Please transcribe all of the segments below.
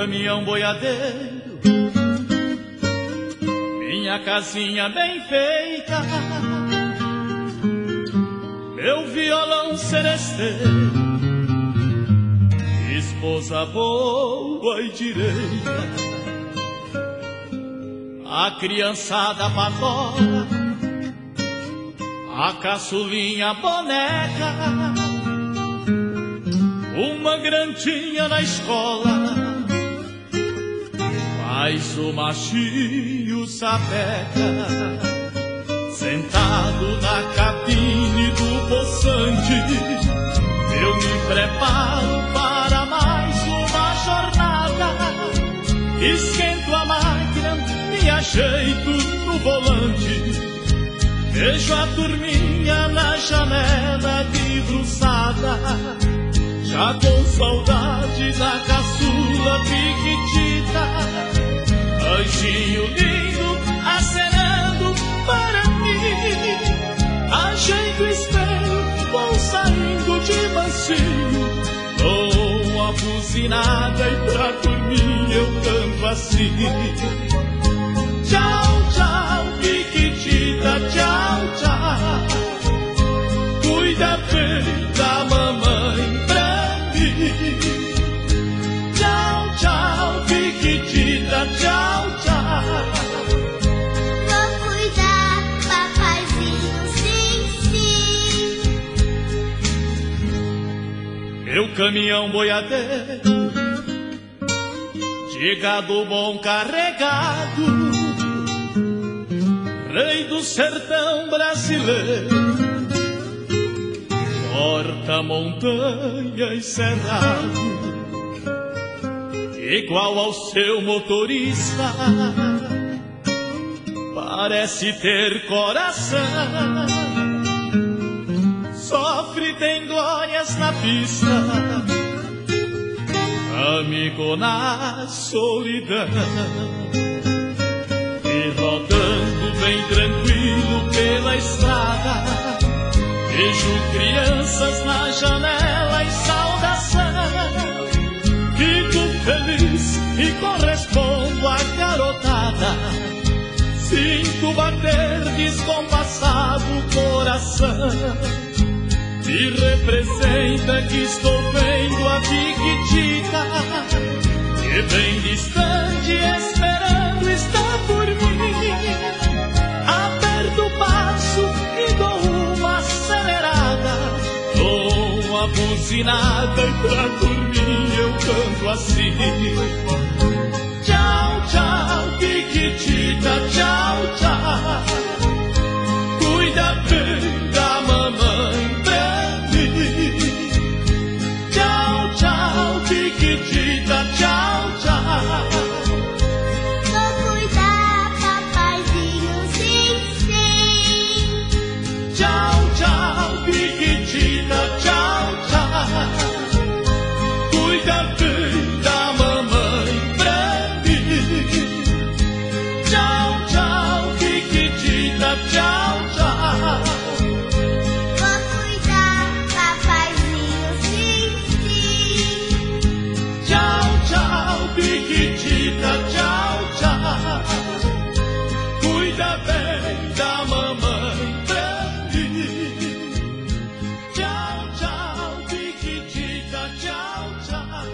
caminhão boiadeiro, minha casinha bem feita, meu violão seresteiro, esposa boa e direita, a criançada patola, a caçulinha boneca, uma grandinha na escola, mais o machinho sapeca, sentado na cabine do poçante, eu me preparo para mais uma jornada, esquento a máquina, me ajeito no volante, vejo a turminha na janela debruçada, já com saudade da caçula piquitita, anjinho lindo acenando para mim, ajeito o espelho, vou saindo de mansinho, dou uma buzinada e pra dormir eu canto assim. Tchau, tchau, piquitita, tchau, tchau, cuida bem da mamãe pra mim. Tchau, tchau, piquitita, tchau, tchau. Vou cuidar, papaizinho, sim, sim. Meu caminhão boiadeiro, de gado bom carregado, rei do sertão brasileiro, corta montanha e cerrado, igual ao seu motorista, parece ter coração, sofre, tem glórias na pista, amigo na solidão, e rodando bem tranquilo pela estrada, vejo crianças na janela em saudação, fico feliz e correspondo à garotada, sinto bater descompassado o coração, me representa que estou vendo a piquitita, que bem distante esperando está por mim, aperto o passo e dou uma acelerada, dou uma buzinada e pra dormir eu canto assim. Tchau, tchau, piquitita, tchau, tchau, cuida bem da mamãe pra mim. Tchau, tchau, piquitita, tchau, tchau. Vou cuidar, papaizinho, sim, sim. Tchau, tchau, piquitita, tchau, tchau, cuida bem da mamãe pra mim. Tchau, tchau, piquitita, tchau, tchau. Vou cuidar, papaizinho, sim, sim. Tchau, tchau, piquitita, tchau, tchau, cuida bem da mamãe pra mim. Tchau, tchau, piquitita, tchau, tchau.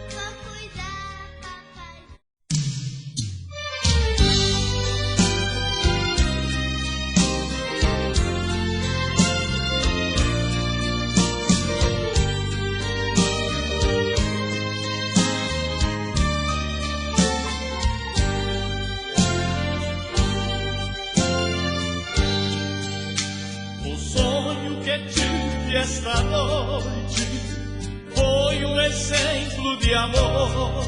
Vou cuidar, papai. O sonho que tive esta noite foi um exemplo de amor.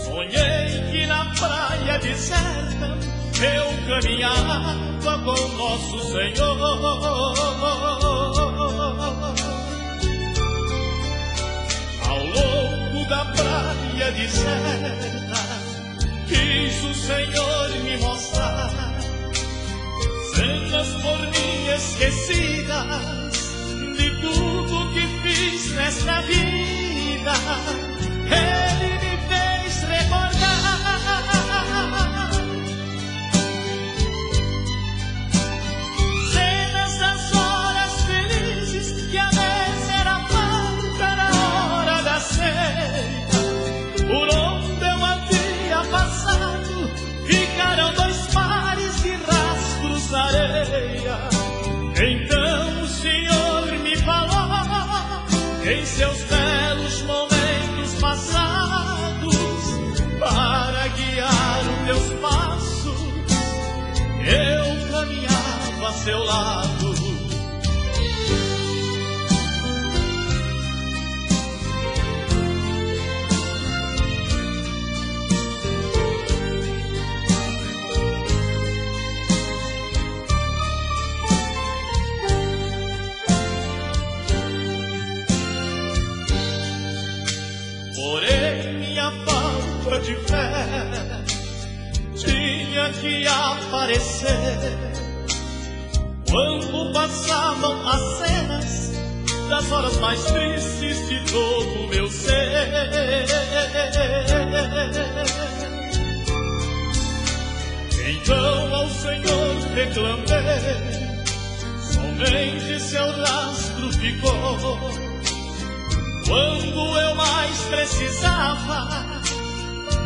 Sonhei que na praia deserta eu caminhava com nosso Senhor. Ao longo da praia deserta quis o Senhor me mostrar cenas por mim esquecidas de tudo que fiz nesta vida. Ele em seus belos momentos passados, para guiar os teus passos, eu caminhava a seu lado. Porém, minha falta de fé tinha que aparecer quando passavam as cenas das horas mais tristes de todo o meu ser. Então ao Senhor reclamei, somente seu rastro ficou. Quando eu mais precisava,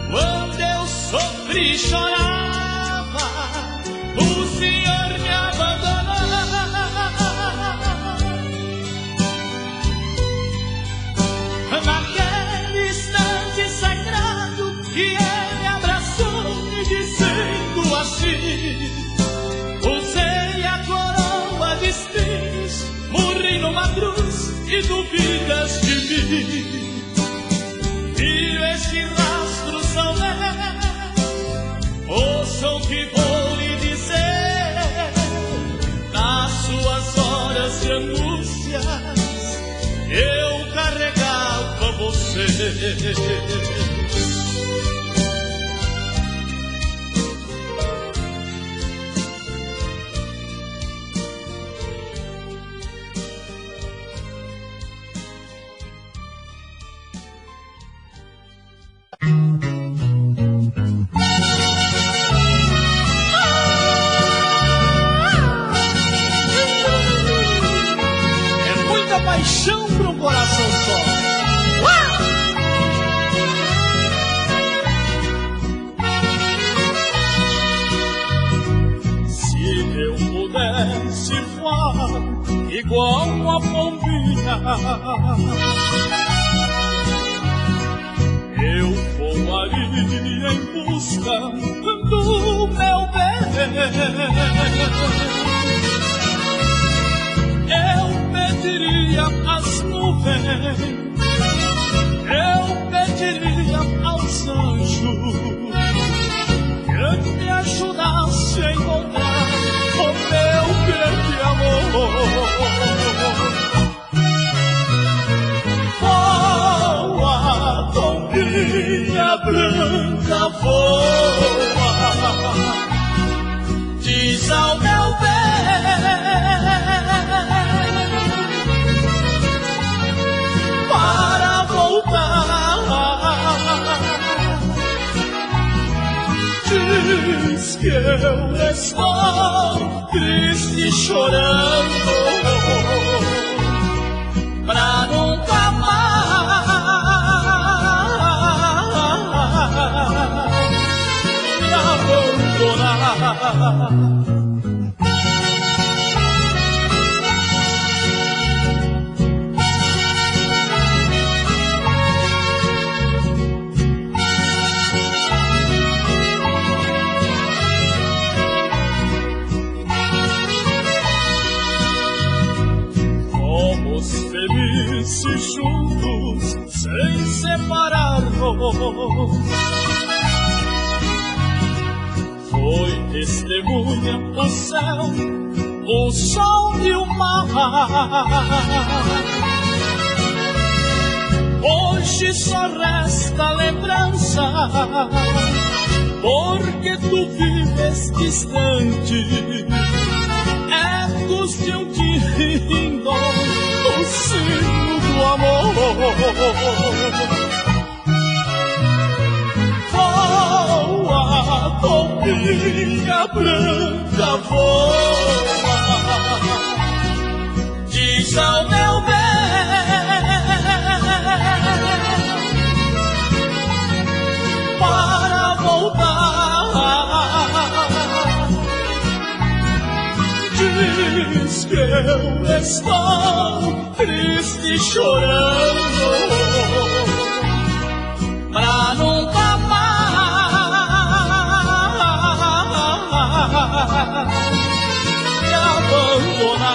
quando eu sofri e chorava, o Senhor me abandonou. Naquele instante sagrado que Ele me abraçou, me dizendo assim: usei a coroa de espinhos, morri numa cruz e duvidas de mim. Filho, este rastro são meus, ouçam o que vou lhe dizer. Nas suas horas de angústias, eu carregava você. Paixão para um coração só. Se eu pudesse voar igual uma pombinha, eu voaria em busca do meu bem. Eu pediria às nuvens, eu pediria aos anjos que me ajudasse a encontrar o meu grande amor. Voa, pombinha branca, voa, diz ao meu bem para voltar. Diz que eu estou triste e chorando, pra nunca mais me abandonar. Felizes juntos, sem separar-nos, foi testemunha o céu, o sol e o mar. Hoje só resta lembrança, porque tu vives distante, ecos de um lindo o sino do amor. Voa, pombinha branca, voa, diz ao meu bem para voltar. Diz que eu estou triste chorando pra nunca mais me abandonar.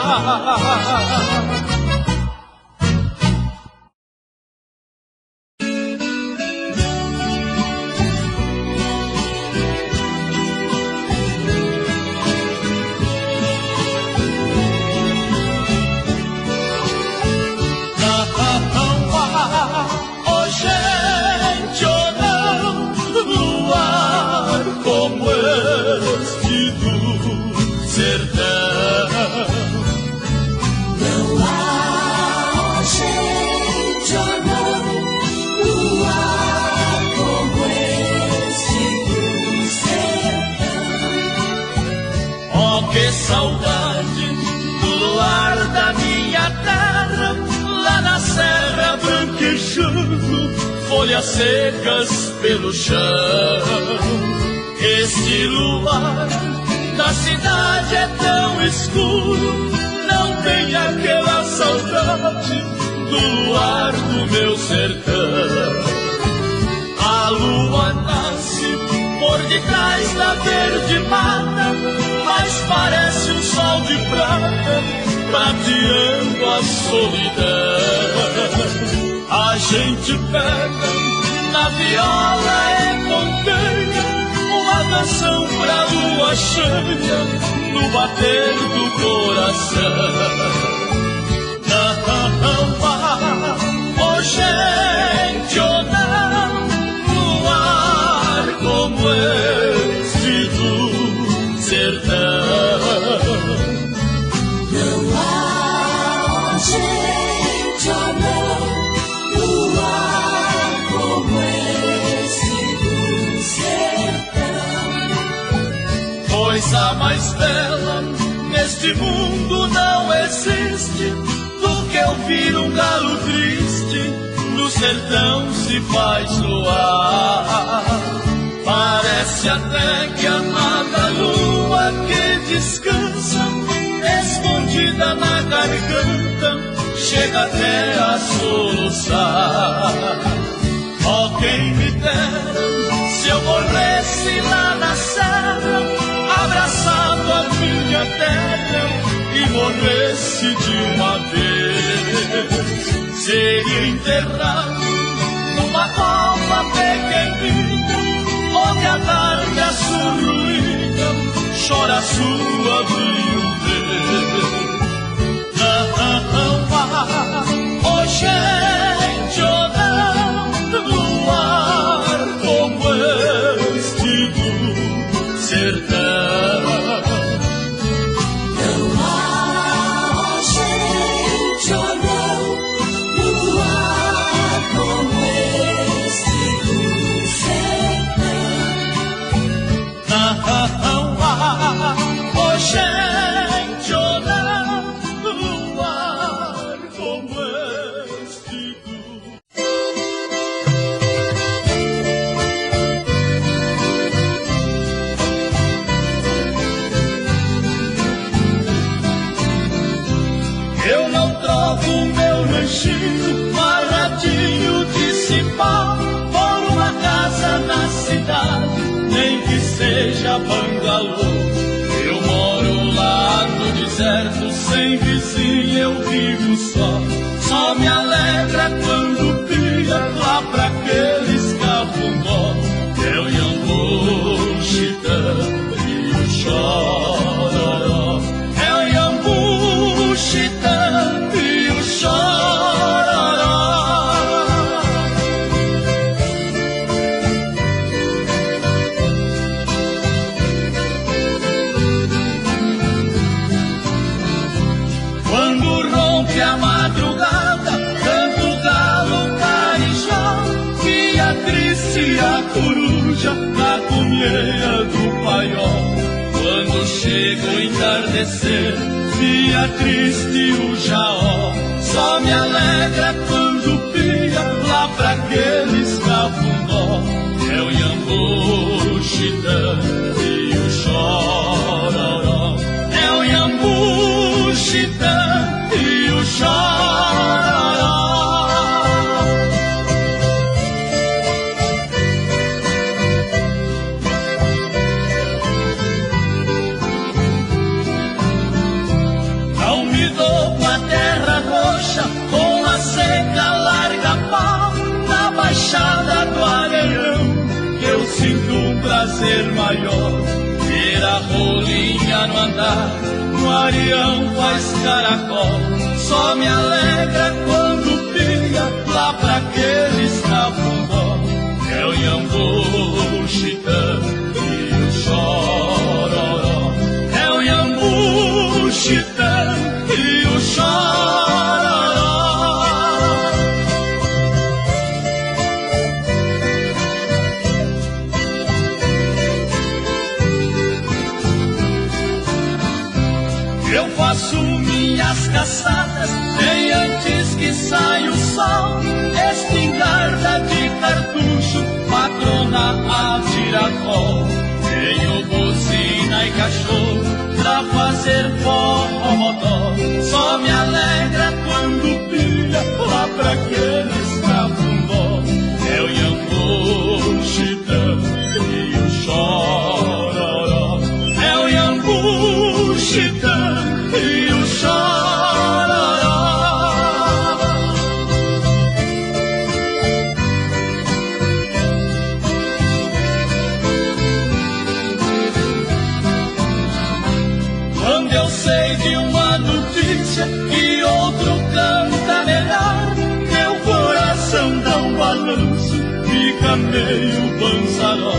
Que saudade do luar da minha terra, lá na serra branquejando, folhas secas pelo chão. Este luar da cidade é tão escuro, não tem aquela saudade do luar do meu sertão. A lua nasce por detrás da verde mata, mas parece um sol de prata, prateando a solidão. A gente pega na viola e conteia uma canção pra lua cheia, no bater do coração. Não vá, oh gente, oh não, luar como este do sertão. Não há gente, oh não, luar como esse do sertão. Coisa mais bela neste mundo não existe do que ouvir um galo triste, no sertão se faz luar. Parece até que a amada lua que descansa, escondida na garganta, chega até a soluçar. Oh, quem me dera se eu morresse lá na serra, abraçado a minha terra, e morresse de uma vez. Seria enterrado numa cova pequenina, onde a tarde a sua ruína chora a sua viuvez. Não vá, oh gente, oh não, luar como este do sertão. Não há gente, oh não, luar como esse do sertão. Não há, oh gente, oh não, luar como este do. Eu não troco o meu ranchinho, marradinho de cipó, por uma casa na cidade, nem que seja bangalô. Eu moro lá no deserto, sem vizinho eu vivo só. Só me alegra quando pia lá pra aqueles cafundó. É o Iambu, Chitã e o Chororó. É o Iambu, Chitã e o Chororó. Quando rompe a madrugada, canta o galo carijó, e a triste a coruja na cumieia do paió. Quando chega o entardecer, via triste o jaó, só me alegra quando pia lá pra aqueles cafundó. É o Iambu, Chitã e o Chororó. É o Iambu, Chitã maior. Ver a rolinha no andar, no arião faz caracol. Só me alegra quando pia lá pra aqueles cafundó. É o Iambu, o Chitã e o Chororó. É o Iambu, o Chitã e o Chororó. Eu faço minhas caçadas bem antes que saia o sol. Espingarda de cartucho, patrona a tiracol. Tenho buzina e cachorro pra fazer forró. Só me alegra quando pilha lá pra aqueles cafundó. É o Iambu, o Chitã e o Chororó. É o Iambu, o Chitã e o Chororó. Quando eu sei de uma notícia que outro canta melhor, meu coração dá um balanço, fica meio pançaró.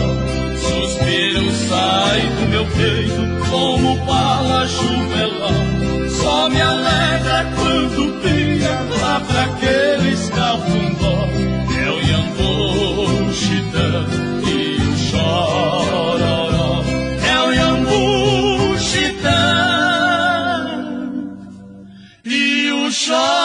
Suspiro sai do meu peito como bala chuvelão. Só me alegra quando pia lá pra aqueles cafundó. É o Iambu, o Chitã e o Chororó. É o Iambu, o Chitã e o Chororó.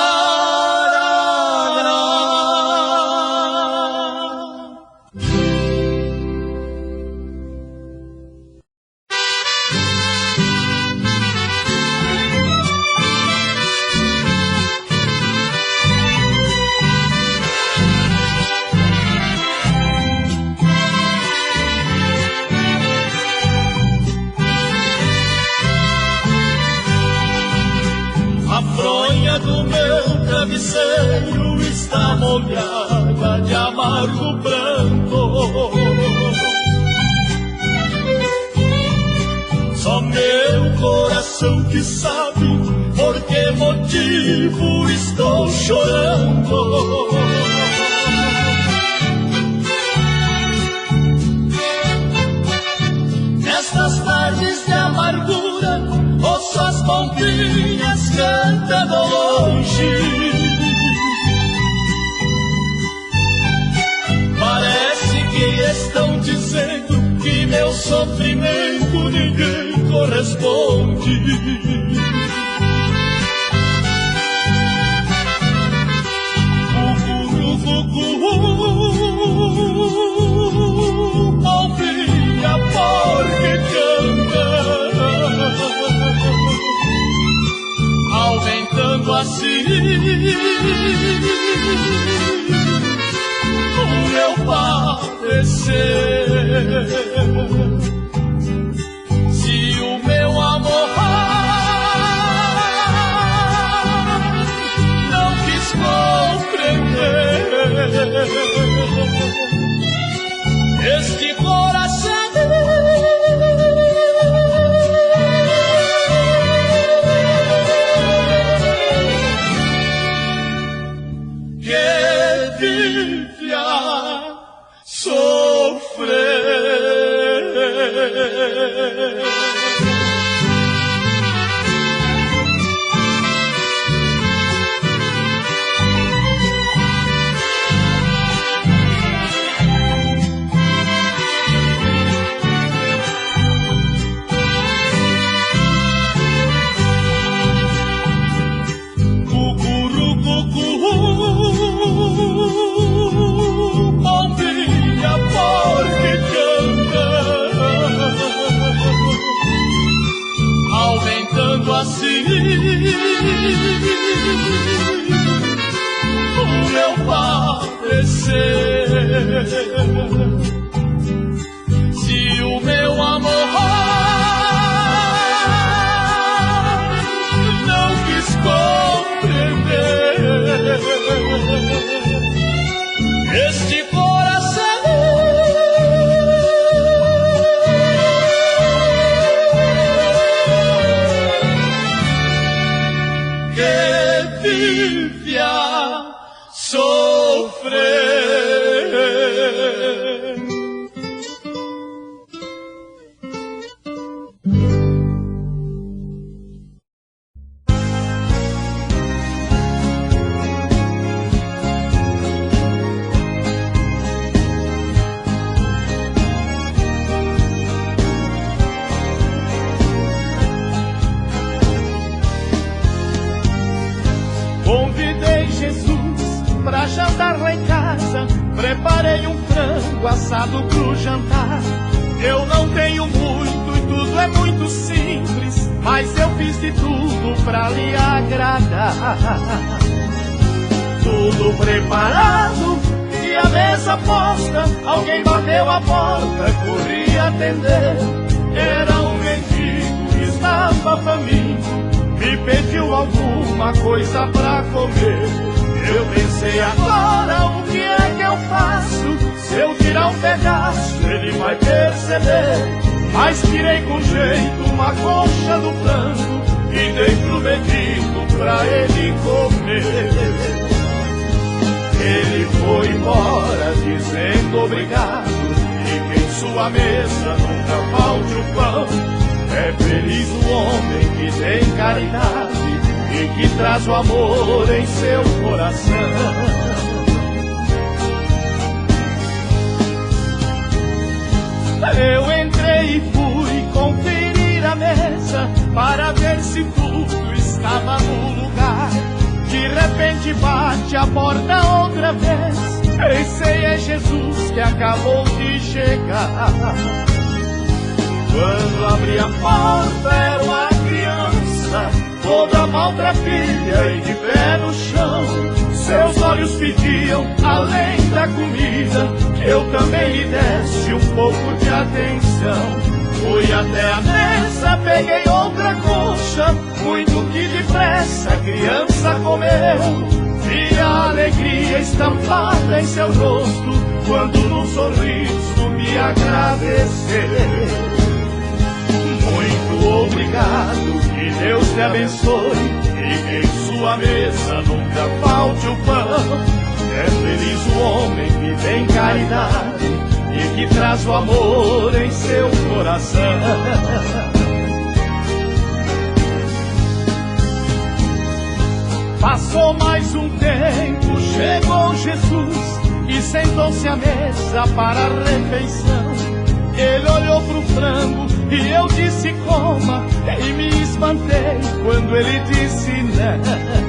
Do meu travesseiro está molhada de amargo pranto. Só meu coração que sabe por que motivo estou chorando. Nestas tardes de amargura, ouço as pombinhas cantando longe. Parece que estão dizendo que meu sofrimento ninguém corresponde. Pombinha, porque canta, aumentando assim o meu padecer. Se o meu amor não quis compreender este coração que vive a sofrer. Pombinha, porque canta, aumentando assim o meu padecer. Se o meu amor não quis compreender este coração convidei Jesus pra jantar lá em casa. Preparei um frango assado pro jantar. Eu não tenho muito e tudo é muito simples, mas eu fiz de tudo pra lhe agradar. Tudo preparado e a mesa posta. Alguém bateu a porta, corri atender. Era um mendigo que estava faminto, me pediu alguma coisa pra comer. Eu pensei, agora o que é que eu faço? Se eu tirar um pedaço, ele vai perceber. Mas tirei com jeito uma coxa do frango e dei pro mendigo pra ele comer. Ele foi embora dizendo obrigado, e que em sua mesa nunca falte o pão. É feliz o homem que tem caridade e que traz o amor em seu coração. Eu entrei e fui conferir a mesa para ver se tudo estava no lugar. De repente bate a porta outra vez. Pensei, é Jesus que acabou de chegar. Quando abri a porta era uma criança, toda maltrapilha e de pé no chão. Seus olhos pediam, além da comida, que eu também lhe desse um pouco de atenção. Fui até a mesa, peguei outra coxa, muito que depressa a criança comeu. Vi a alegria estampada em seu rosto, quando num sorriso me agradeceu. Muito obrigado, que Deus te abençoe, e que em sua mesa nunca falte o pão. É feliz o homem que tem caridade e que traz o amor em seu coração. Passou mais um tempo, chegou Jesus e sentou-se à mesa para a refeição. Ele olhou pro frango e eu disse coma, e me espantei quando ele disse não.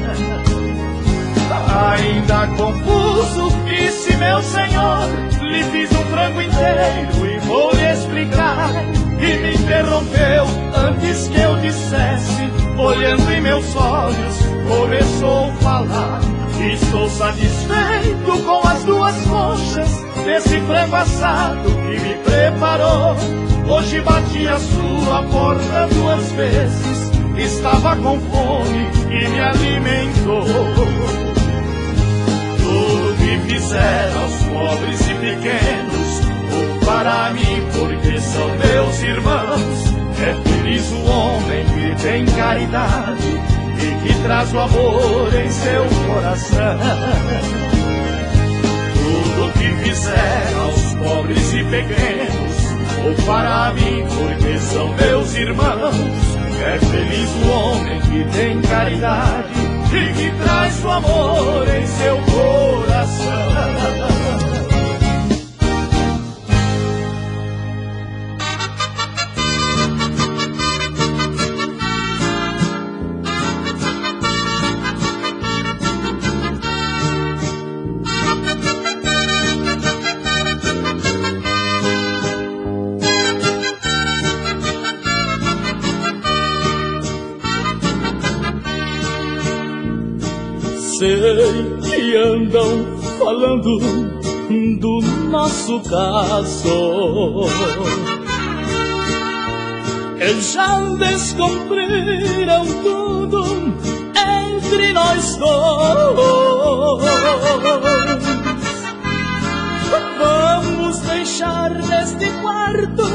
Ainda confuso, disse meu senhor, lhe fiz um frango inteiro e vou lhe explicar. E me interrompeu antes que eu dissesse, olhando em meus olhos, começou a falar. Estou satisfeito com as duas coxas desse frango assado que me preparou. Hoje bati a sua porta 2 vezes, estava com fome e me alimentou. Tudo que fizeram aos pobres e pequenos, ou para mim, porque são meus irmãos. É feliz o homem que tem caridade e que traz o amor em seu coração. Tudo que fizeram aos pobres e pequenos, ou para mim, porque são meus irmãos. É feliz o homem que tem caridade e que traz o amor em seu coração. Sei que andam falando do nosso caso, eles já descobriram tudo entre nós dois. Vamos deixar neste quarto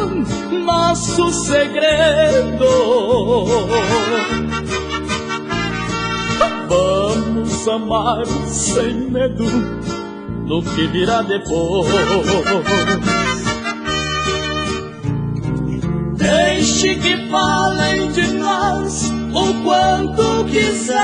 nosso segredo. Vamos amar sem medo do que virá depois. Deixe que falem de nós o quanto quiserem.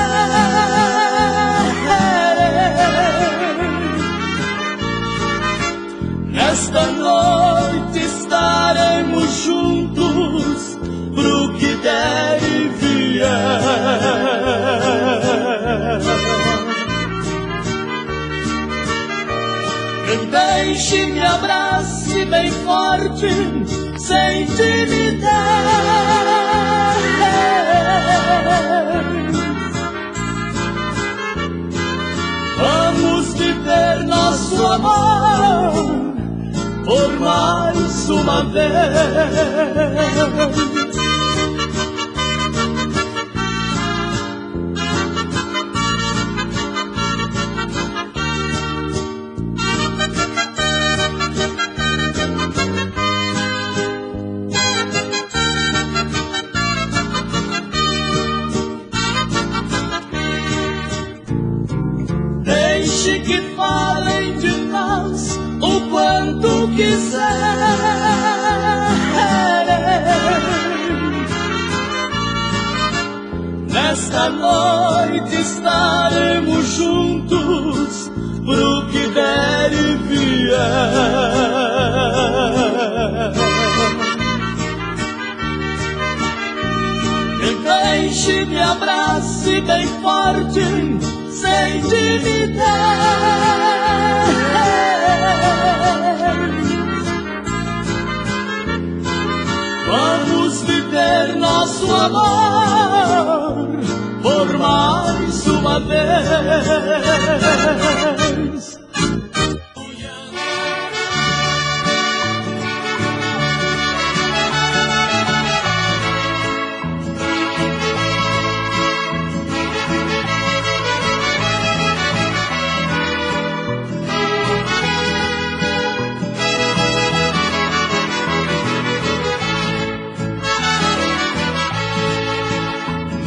Nesta noite estaremos juntos pro que der e vier. Deixe-me abrace bem forte, sem timidez. Vamos viver nosso amor por mais uma vez. Deixe que falem de nós o quanto quiserem. Nesta noite estaremos juntos pro que der e vier. E deixe-me abrace bem forte, sem timidez. Vamos viver nosso amor por mais uma vez.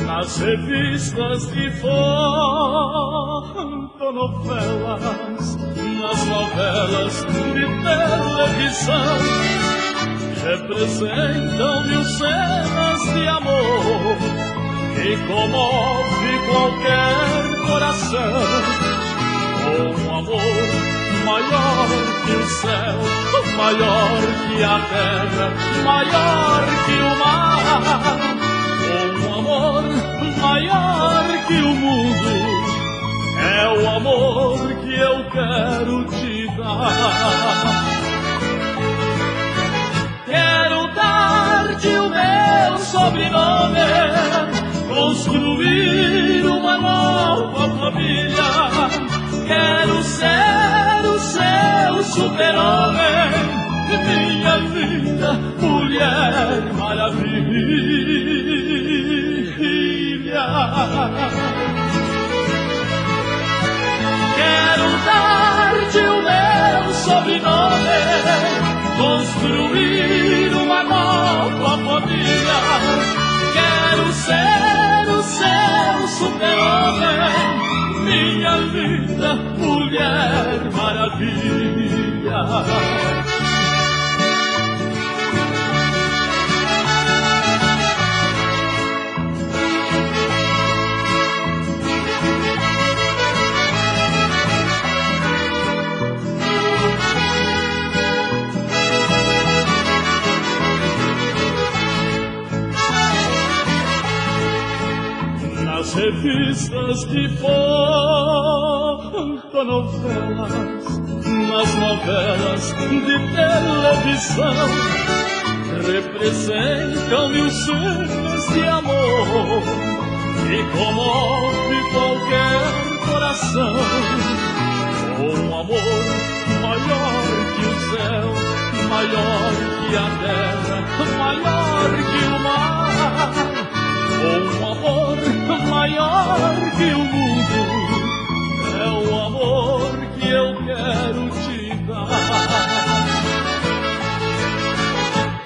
Nas revistas de fotonovelas, nas novelas de televisão, representam mil cenas de amor que comove qualquer coração. Um amor maior que o céu, maior que a terra, maior que o mar. Um amor maior que o mundo, é o amor que eu quero te dar. Quero dar-te o meu sobrenome, construir uma nova família. Quero ser o seu super-homem, minha linda Mulher Maravilha. Quero dar-te o meu sobrenome, construir uma nova família. Quero ser o seu super-homem, minha linda Mulher Maravilha. Nas revistas de fotonovelas, nas novelas de televisão, representam mil cenas de amor que comove qualquer coração. Um amor maior que o céu, maior que a terra, maior que o mar. Um amor maior que o mundo, é o amor que eu quero te dar.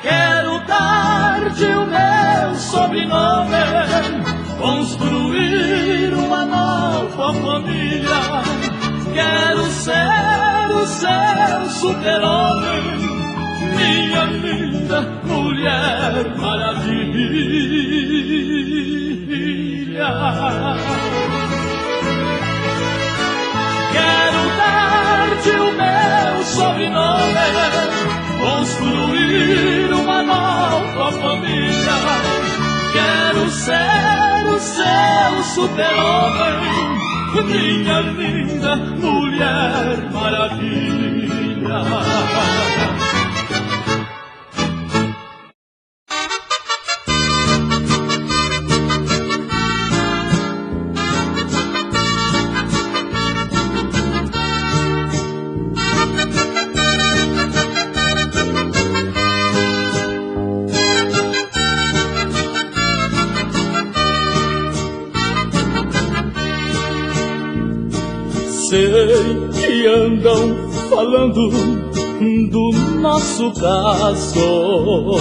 Quero dar-te o meu sobrenome, construir uma nova família. Quero ser o seu super-homem, minha linda Mulher Maravilha. Quero dar-te o meu sobrenome, construir uma nova família. Quero ser o seu super-homem, minha linda Mulher Maravilha. Sei que andam falando do nosso caso.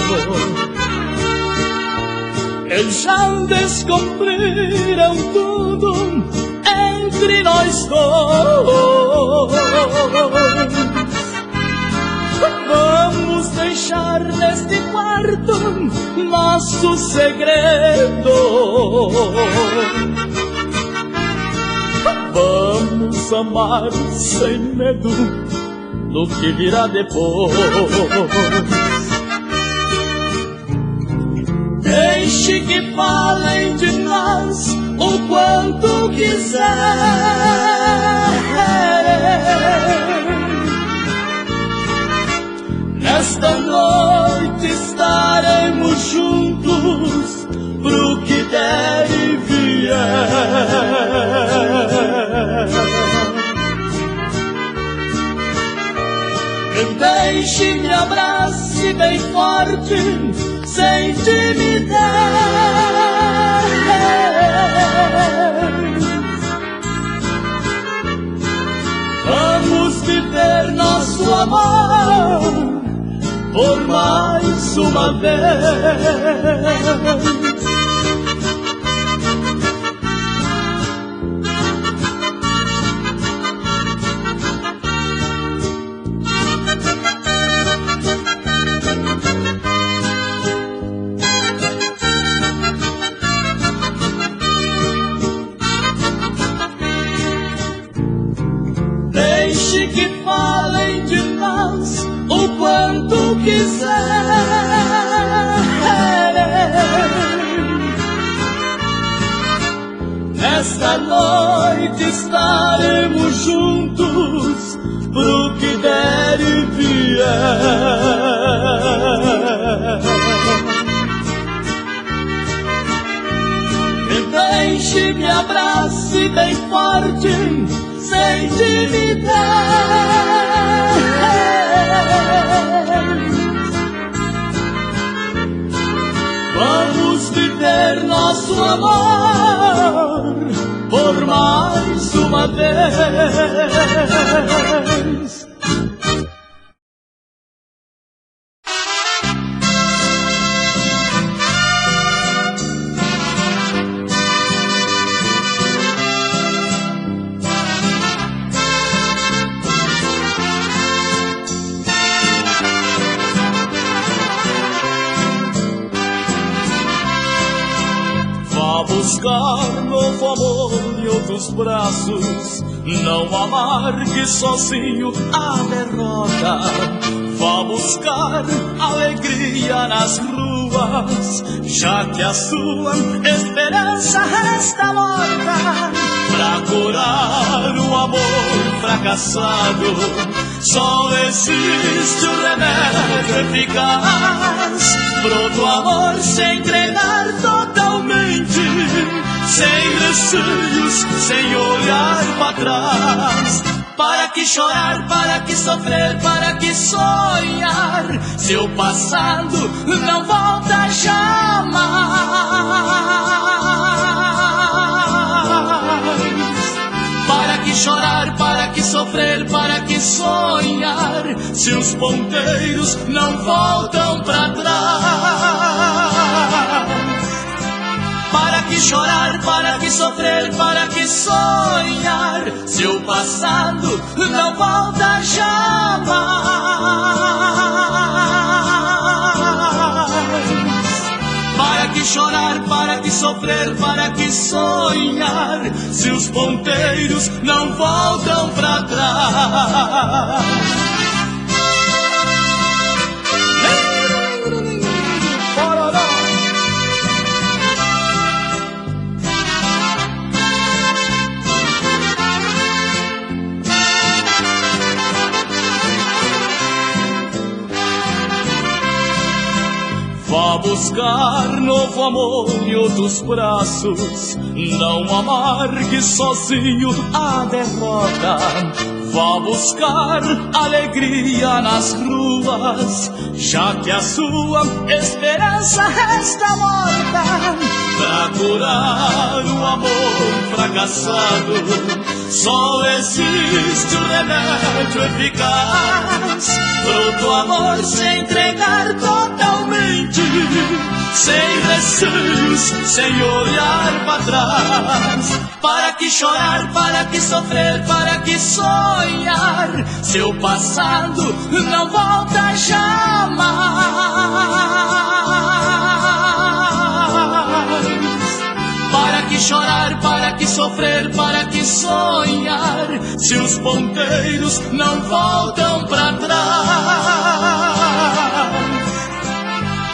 Eles já descobriram tudo entre nós dois. Vamos deixar neste quarto nosso segredo. Vamos amar sem medo do que virá depois. Deixe que falem de nós o quanto quiser. Nesta noite estaremos juntos pro que der e vier. Deixe-me abrace bem forte, sem timidez. Vamos viver nosso amor por mais uma vez. Deixe que falem de nós o quanto quiser. Nesta noite estaremos juntos pro que der e vier. Deixe-me abrace bem forte, sem timidez. Vamos viver nosso amor por mais uma vez. Buscar novo amor em outros braços, não amargue sozinho a derrota. Vá buscar alegria nas ruas, já que a sua esperança resta morta. Pra curar o amor fracassado, só existe um remédio eficaz. Pro amor se entregar totalmente, sem receios, sem olhar para trás. Para que chorar, para que sofrer, para que sonhar, se o passado não volta jamais. Para que chorar, para que sofrer, para que sonhar, se os ponteiros não voltam para trás. Para que chorar, para que sofrer, para que sonhar, se o passado não volta jamais. Para que chorar, para que sofrer, para que sonhar, se os ponteiros não voltam para trás. buscar novo amor em outros braços, não amargue sozinho a derrota. Vá buscar alegria nas ruas, já que a sua esperança resta morta. Pra curar o amor fracassado, só existe um remédio eficaz. Pro amor se entregar totalmente, sem receios, sem olhar para trás. Para que chorar, para que sofrer, para que sonhar, seu passado não volta jamais. Para que chorar, para que sofrer, para que sonhar, se os ponteiros não voltam para trás.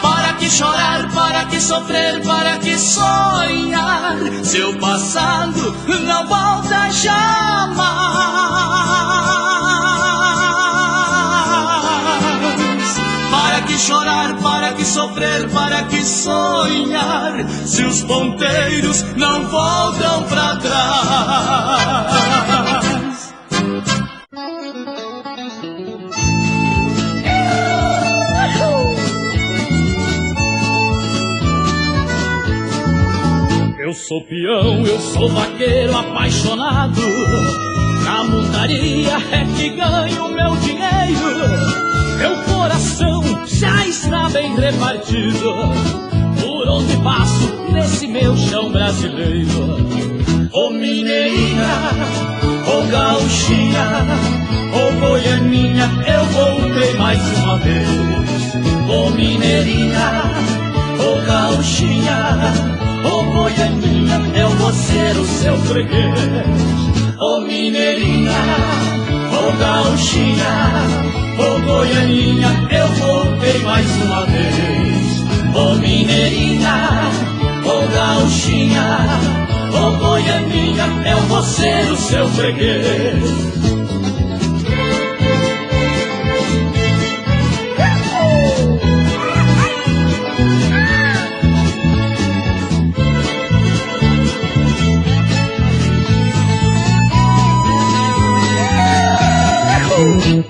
Para que chorar, para que sofrer, para que sonhar, seu passado não volta jamais. Para que chorar, para que sofrer, para que sonhar, se os ponteiros não voltam para trás. Eu sou peão, eu sou vaqueiro apaixonado. Na montaria é que ganho meu dinheiro. Meu coração já está bem repartido por onde passo nesse meu chão brasileiro. Ô mineirinha, ô gauchinha, ô goianinha, eu voltei mais uma vez. Ô mineirinha, ô gauchinha, ô goianinha, eu vou ser o seu freguês. Ô mineirinha, ô gauchinha, ô goianinha, eu voltei mais uma vez. Ô mineirinha, ô gauchinha, ô goianinha, eu vou ser o seu freguês.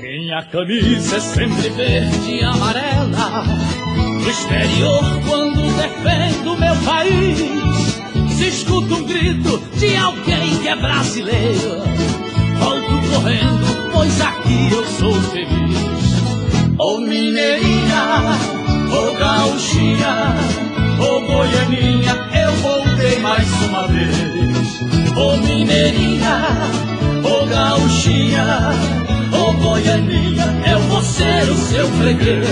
Minha camisa é sempre verde e amarela. No exterior, quando defendo meu país, se escuta um grito de alguém que é brasileiro, volto correndo, pois aqui eu sou feliz. Ô mineirinha, ô gauchinha, ô goianinha, eu voltei mais uma vez. Ô mineirinha, ô gauchinha, ô goianinha, eu vou ser o seu freguês.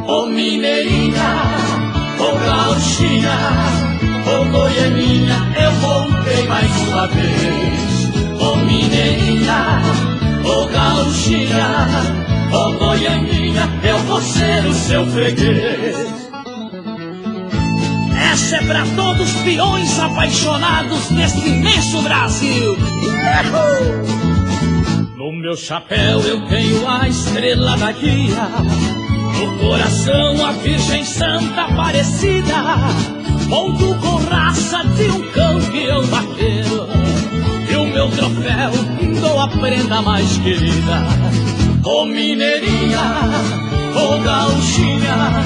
Ô mineirinha, ô gauchinha, ô goianinha, eu voltei mais uma vez. Ô mineirinha, ô gauchinha, ô goianinha, eu vou ser o seu freguês. Essa é pra todos os peões apaixonados nesse imenso Brasil. No meu chapéu eu tenho a estrela da guia, no coração a Virgem Santa Aparecida, monto com raça de um campeão vaqueiro, e o meu troféu dou a prenda mais querida. Ô mineirinha, ô gauchinha,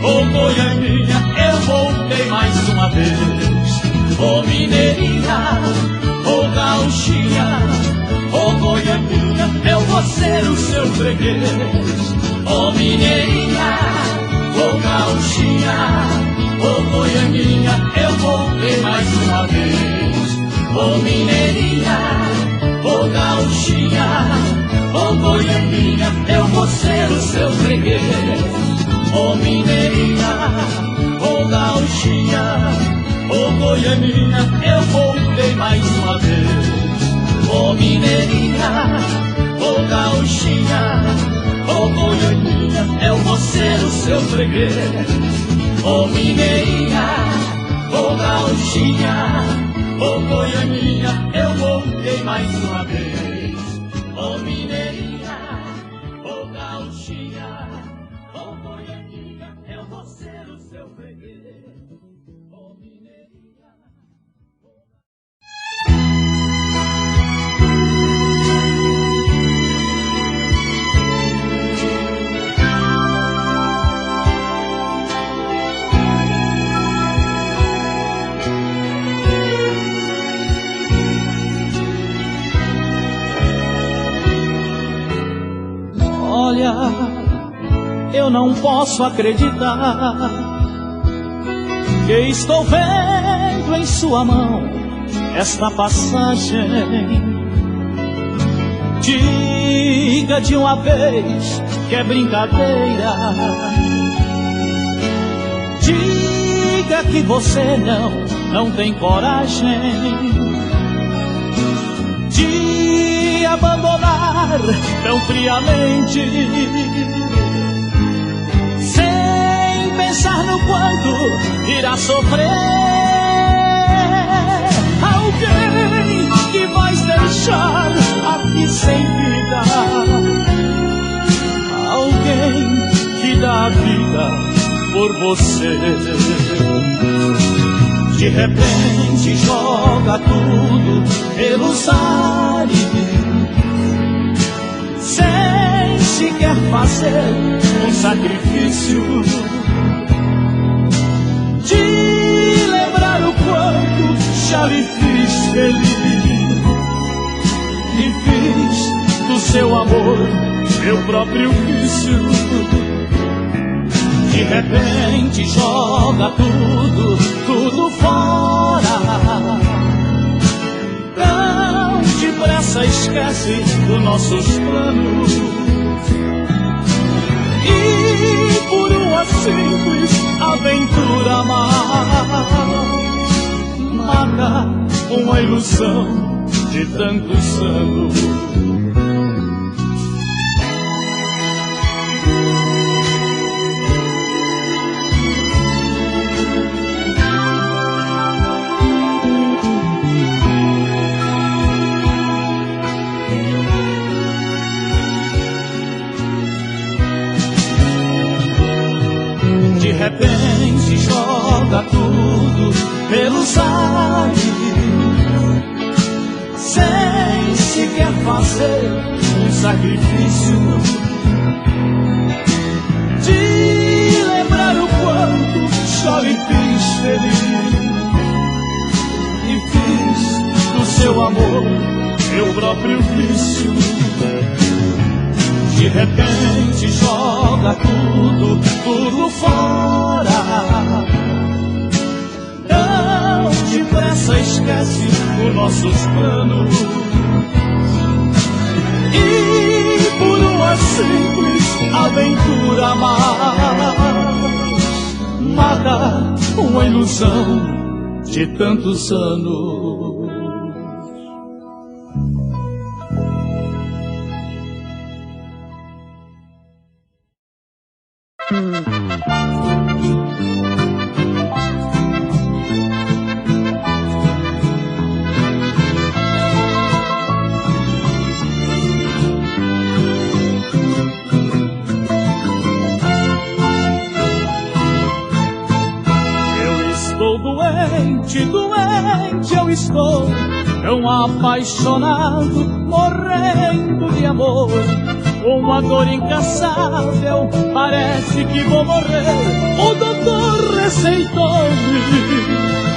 ô goianinha, eu voltei mais uma vez. Ô mineirinha, ô gauchinha, ô goianinha, eu vou ser o seu freguês. Ô mineirinha, ô gauchinha, ô goianinha, eu voltei mais uma vez. Ô mineirinha, ô gauchinha, ô goianinha, eu vou ser o seu freguês. Ô mineirinha, ô gauchinha, ô goianinha, eu voltei mais uma vez. Ô mineirinha, ô gauchinha, ô goianinha, eu vou ser o seu freguês. Ô mineirinha, ô gauchinha, ô goianinha, eu voltei mais uma vez. Ô mineirinha, ô gauchinha, ô goianinha, eu vou ser o seu Olha, eu não posso acreditar que estou vendo em sua mão esta passagem. Diga de uma vez que é brincadeira. Diga que você não tem coragem de abandonar tão friamente, sem pensar no quanto irá sofrer. Alguém que vai deixar aqui sem vida, alguém que dá a vida por você. De repente joga tudo pelos ares, sem sequer fazer um sacrifício de lembrar o quanto já lhe fiz feliz e fiz do seu amor meu próprio vício. De repente joga tudo fora, tão depressa esquece dos nossos planos, e por uma simples aventura mata uma ilusão de tantos anos. De repente joga tudo pelos ares, sem sequer fazer um sacrifício de lembrar o quanto já lhe fiz feliz e fiz do seu amor meu próprio vício. De repente joga tudo fora, tão depressa esquece os nossos planos, e por uma simples aventura mata uma ilusão de tantos anos. Doente eu estou, tão apaixonado, morrendo de amor, com uma dor incansável, parece que vou morrer. O doutor receitou-me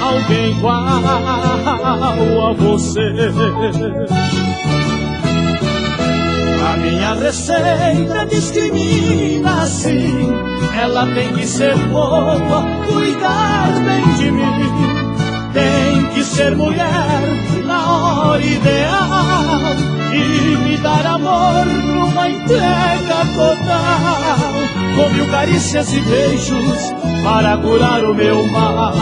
alguém igual a você. A minha receita discrimina assim, ela tem que ser boa, cuidar bem de mim. Tem que ser mulher na hora ideal e me dar amor numa entrega total, com mil carícias e beijos para curar o meu mal.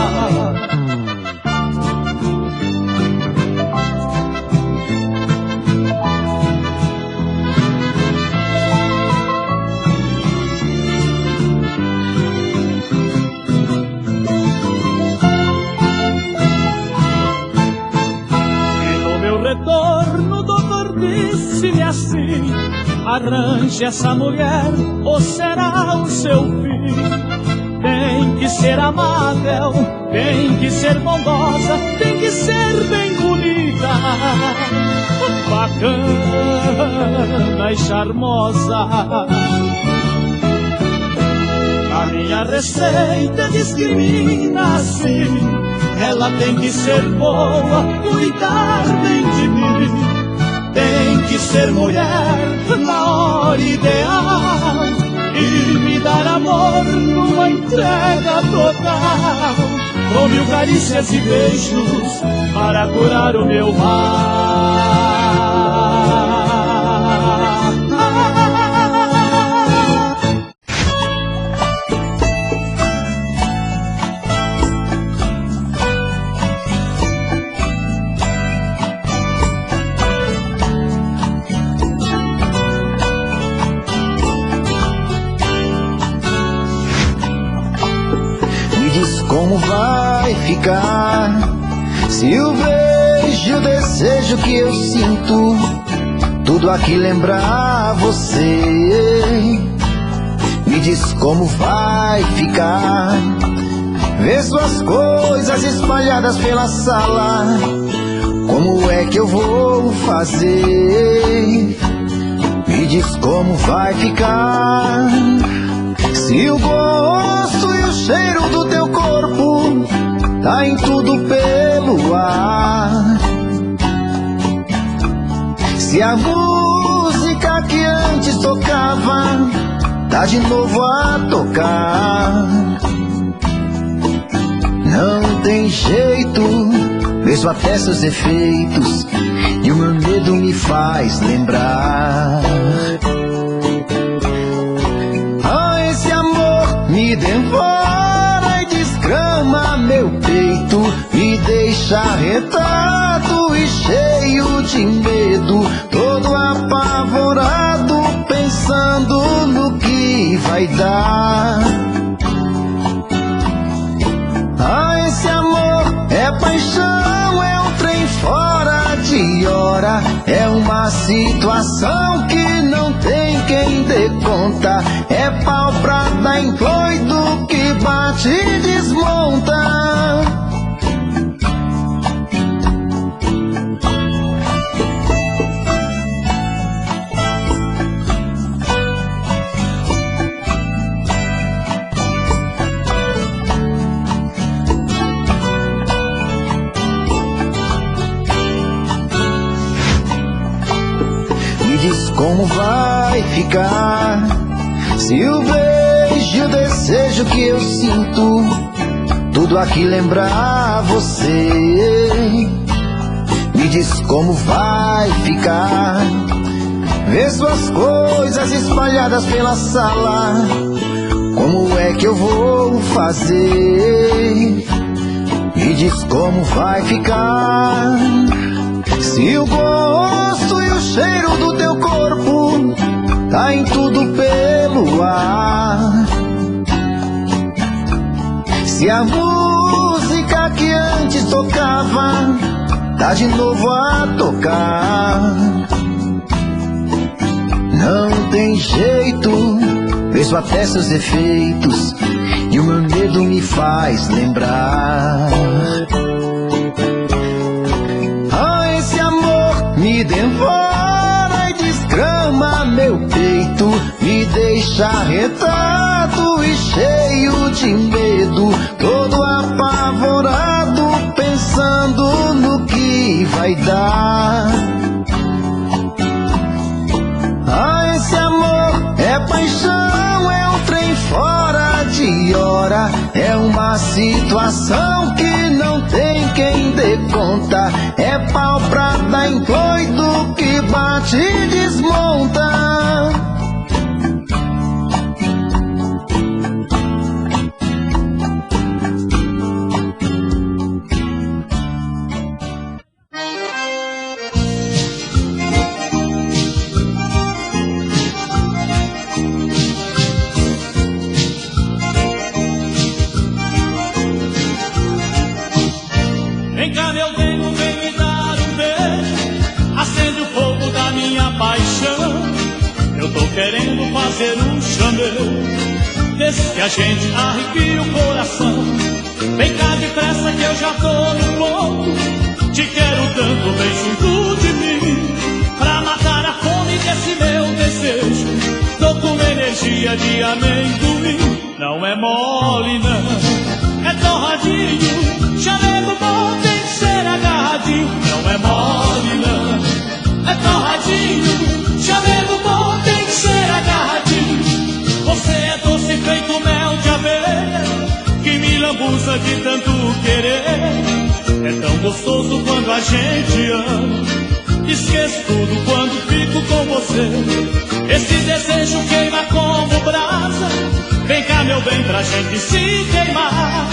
Retorno, o doutor disse-me assim: arranje essa mulher ou será o seu fim. Tem que ser amável, tem que ser bondosa, tem que ser bem bonita, bacana e charmosa. A minha receita discrimina assim, ela tem que ser boa, cuidar bem de mim. Tem que ser mulher na hora ideal amor numa entrega total, com 1000 carícias e beijos para curar o meu mal. Como vai ficar se o beijo, o desejo que eu sinto, tudo aqui lembrar você? Me diz como vai ficar ver suas coisas espalhadas pela sala. Como é que eu vou fazer? Me diz como vai ficar se o gosto e o cheiro do teu corpo tá em tudo pelo ar. Se a música que antes tocava tá de novo a tocar. Não tem jeito, mesmo até seus defeitos, e o meu medo me faz lembrar. Me devora e desgrama meu peito, me deixa arretado e cheio de medo, todo apavorado, pensando no que vai dar. Ah, esse amor é paixão, é um trem fora de hora, é uma situação que não tem quem dê conta, é pau pra dar em doido que bate e desmonta. Me diz como vai ficar se o beijo, o desejo que eu sinto, tudo aqui lembrar você? Me diz como vai ficar ver suas coisas espalhadas pela sala. Como é que eu vou fazer? Me diz como vai ficar se o gosto e o cheiro do teu corpo tá em tudo pelo ar. Se a música que antes tocava tá de novo a tocar. Não tem jeito, mesmo até seus defeitos, e o meu medo me faz lembrar. Ah, esse amor me devora e desgrama meu peito, me deixa arretado e cheio de medo, todo apavorado, pensando no que vai dar. Ah, esse amor é paixão, é um trem fora de hora, é uma situação que não tem quem dê conta, é pau pra dar em doido que bate e desmonta. Vem cá, meu bem, vem me dar um beijo, acende o fogo da minha paixão. Eu tô querendo fazer um chameu, desse que a gente arrepia o coração. Vem cá depressa que eu já tô no ponto, te quero tanto bem junto de mim, pra matar a fome desse meu desejo. Tô com energia de amendoim, não é mole não, é torradinho, chamego bom, tem que ser agarradinho. Não é mole não, é torradinho, chamego bom, tem que ser agarradinho. Você é doce feito lambuça de tanto querer. É tão gostoso quando a gente ama. Esqueço tudo quando fico com você. Esse desejo queima como brasa. Vem cá, meu bem, pra gente se queimar.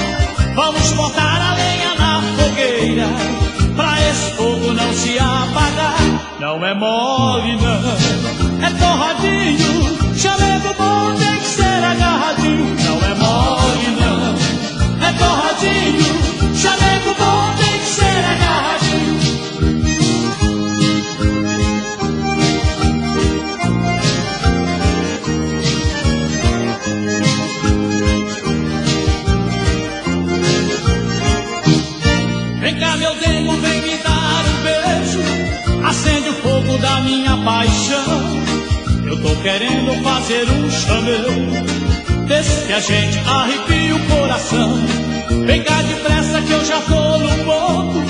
Vamos botar a lenha na fogueira, pra esse fogo não se apagar. Não é mole, não, é torradinho. Chamego bom tem que ser agarradinho. Não é mole, não, é torradinho. Chamego bom tem que ser agarradinho. Vem cá, meu dengo, vem me dar um beijo. Acende o fogo da minha paixão. Eu tô querendo fazer um chamego, desse que a gente arrepia o coração. Vem cá depressa que eu já tô no ponto.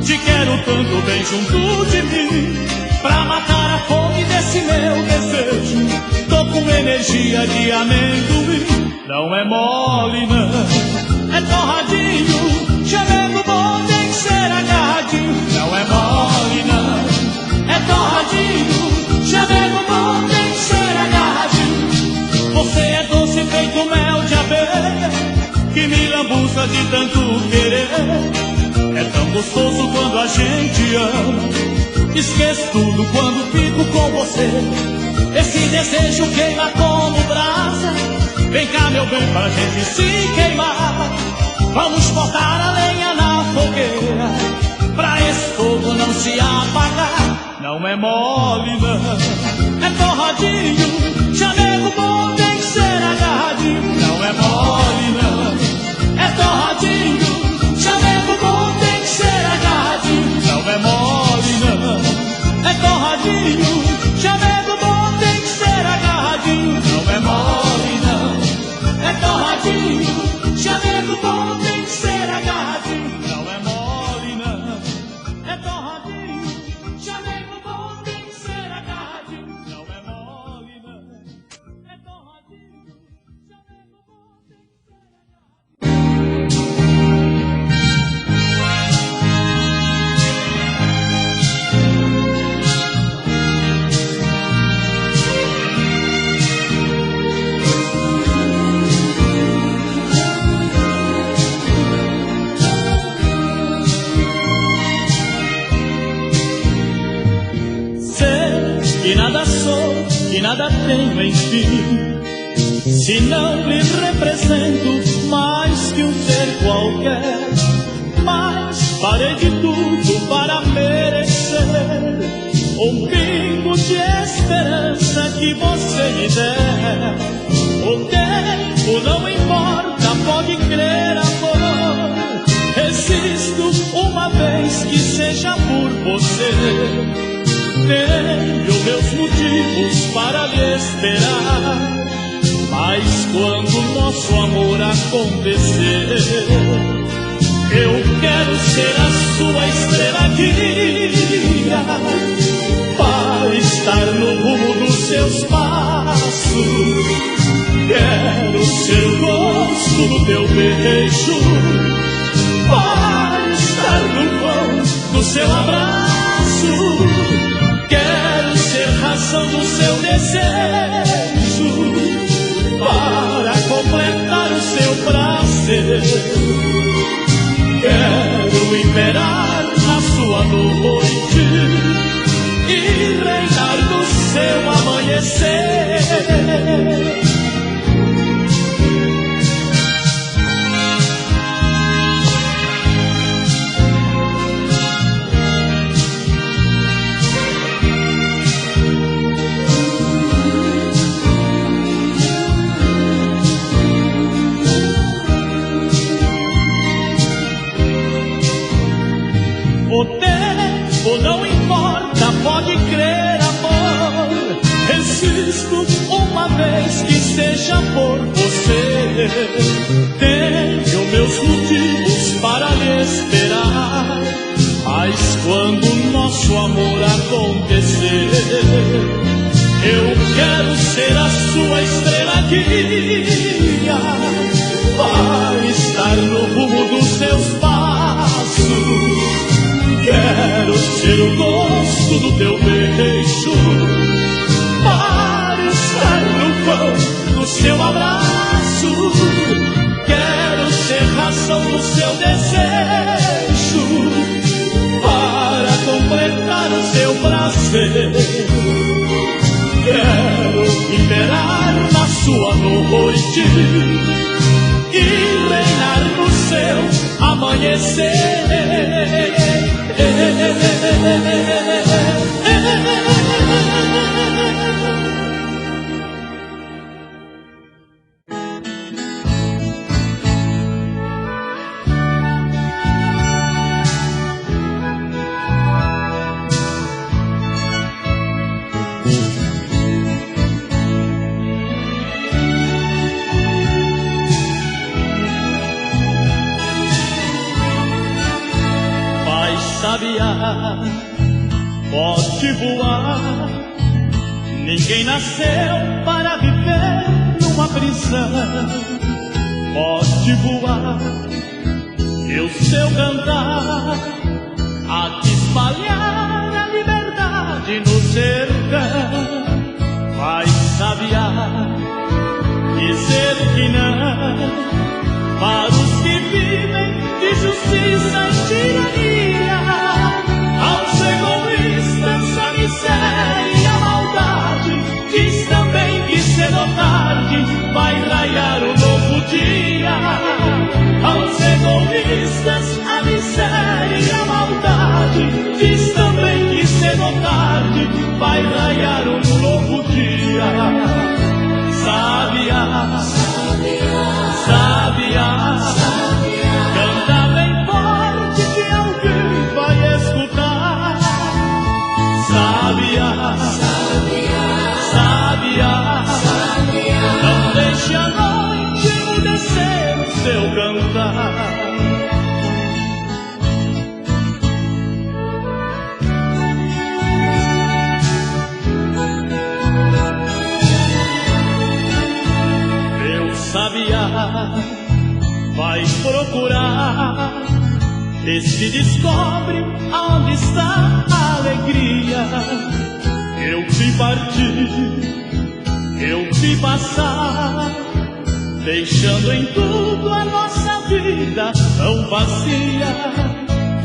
Te quero tanto bem junto de mim, pra matar a fome desse meu desejo. Tô com energia de amendoim. Não é mole, não, é torradinho. Chamego bom tem que ser agarradinho. Não é mole, não, é torradinho. Chamego bom tem que ser agarradinho. Você é doce feito mel de abelha, que me lambuça de tanto querer. É tão gostoso quando a gente ama. Esqueço tudo quando fico com você. Esse desejo queima como brasa. Vem cá, meu bem, pra gente se queimar. Vamos botar a lenha na fogueira, pra esse fogo não se apagar. Não é mole, não, é torradinho. Chamego bom tem que ser agarradinho. Não é mole, não, é torradinho. Chamego bom tem que ser agarradinho. Não é mole, não, é torradinho. Chamego bom tem que ser agarradinho. Não é mole, não, é torradinho. Chamego bom tem que ser agarradinho. Não é mole, não, é torradinho. Chamego bom tem que ser agarradinho. Não é mole, não, é torradinho. Chamego bom tem que ser agarradinho. Que nada sou, que nada tenho, enfim, se não lhe represento mais que um ser qualquer. Mas farei de tudo para merecer um pingo de esperança que você me der. O tempo não importa, pode crer, amor. Existo uma vez que seja por você. Tenho meus motivos para lhe esperar, mas quando nosso amor acontecer, eu quero ser a sua estrela guia, para estar no rumo dos seus passos. Quero ser o gosto do teu beijo, para estar no vão do seu abraço. Quero ser razão do seu desejo, para completar o seu prazer. Quero imperar na sua noite e reinar no seu amanhecer. O tempo não importa, pode crer, amor. Existo uma vez que seja por você. Tenho meus motivos para lhe esperar, mas quando nosso amor acontecer, eu quero ser a sua estrela guia, para estar no rumo você. Quero imperar na sua noite e reinar no seu amanhecer. Sabiá, pode voar. Ninguém nasceu para viver numa prisão. Pode voar e o seu cantar há de espalhar a liberdade no sertão. Vai, sabiá, dizer que não para os que vivem de justiça e tirania, aos egoístas, a miséria e a maldade. Diz também que cedo ou tarde vai raiar um novo dia. Aos egoístas, a miséria e a maldade. Diz também que cedo ou tarde vai raiar um novo dia. Sabiá, sabiá, canta bem forte que alguém vai escutar. Sabiá, sabiá, não deixe a noite emudecer o seu cantar. Sabiá, vai procurar, vê se descobre aonde está a alegria. Eu vi partir, eu vi passar, deixando em tudo a nossa vida tão vazia.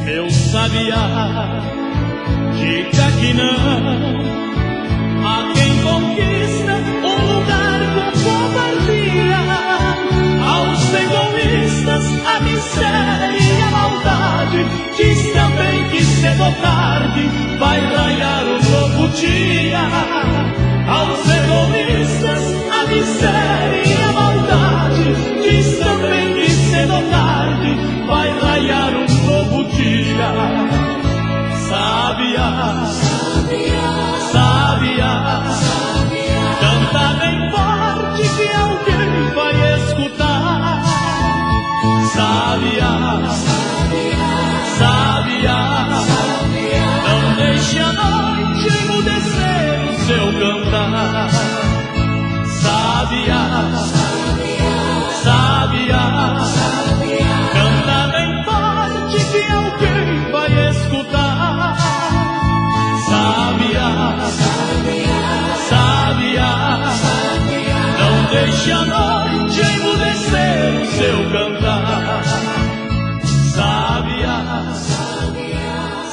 Meu sabiá, diga que não a quem conquista um lugar com covardia. Aos egoístas, a miséria e a maldade. Diz também que cedo ou tarde vai raiar um novo dia. Aos egoístas, a miséria e a maldade. Diz também que cedo ou tarde vai raiar um novo dia. Sabiá, sabiá, canta bem forte que alguém vai escutar. Sabiá, sabiá, não deixe a noite emudecer o seu cantar. Sabiá, sabiá, canta bem forte que alguém vai escutar. Sabiá, sabiá, não deixe a noite emudecer o seu cantar. Sabiá,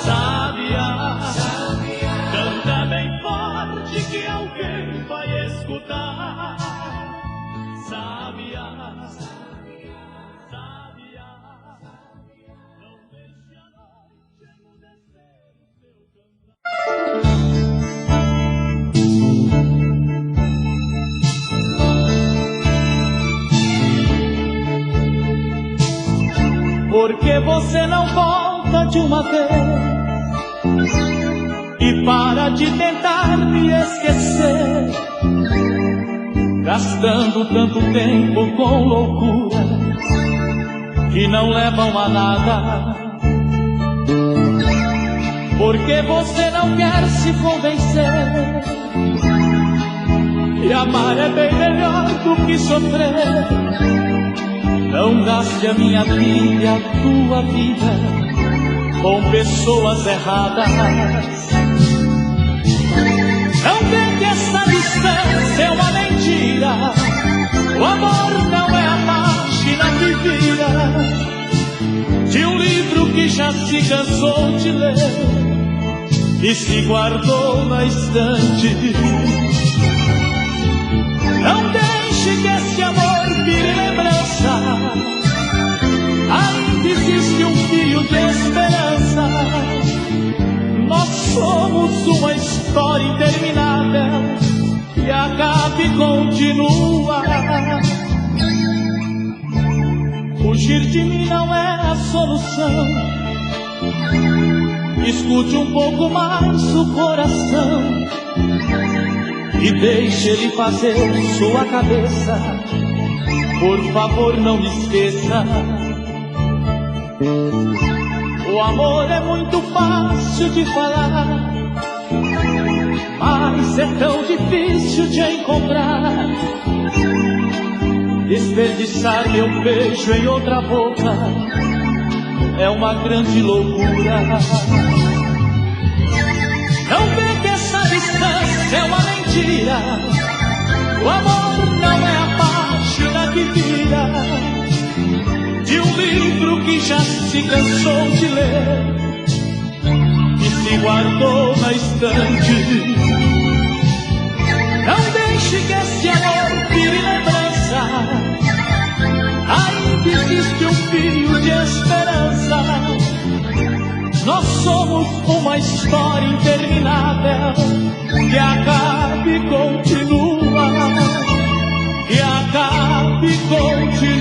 sabiá, canta bem forte que alguém vai escutar. Sabiá, sabiá, não deixe a noite emudecer o seu cantar. Por que você não volta de uma vez e para de tentar me esquecer, gastando tanto tempo com loucuras que não levam a nada? Por que você não quer se convencer que amar é bem melhor do que sofrer? Não gaste a minha vida e a tua vida com pessoas erradas. Não vê que essa distância é uma mentira. O amor não é a página que vira de um livro que já se cansou de ler. e se guardou na estante. Não deixe que esse amor vire lembrança, ainda existe um fio de esperança. Nós somos uma história interminável que acaba e continua. Fugir de mim não é a solução. Escute um pouco mais o coração e deixe ele fazer sua cabeça. Por favor, não me esqueça. O amor é muito fácil de falar, mas é tão difícil de encontrar. Desperdiçar meu beijo em outra boca é uma grande loucura. Não vê que essa distância é uma mentira. O amor não é a página que vira de um livro que já se cansou de ler e se guardou na estante. Não deixe que esse amor vire lembrança, ainda existe um fio de esperança. Nós somos uma história interminável que acaba e continua, que acaba e continua.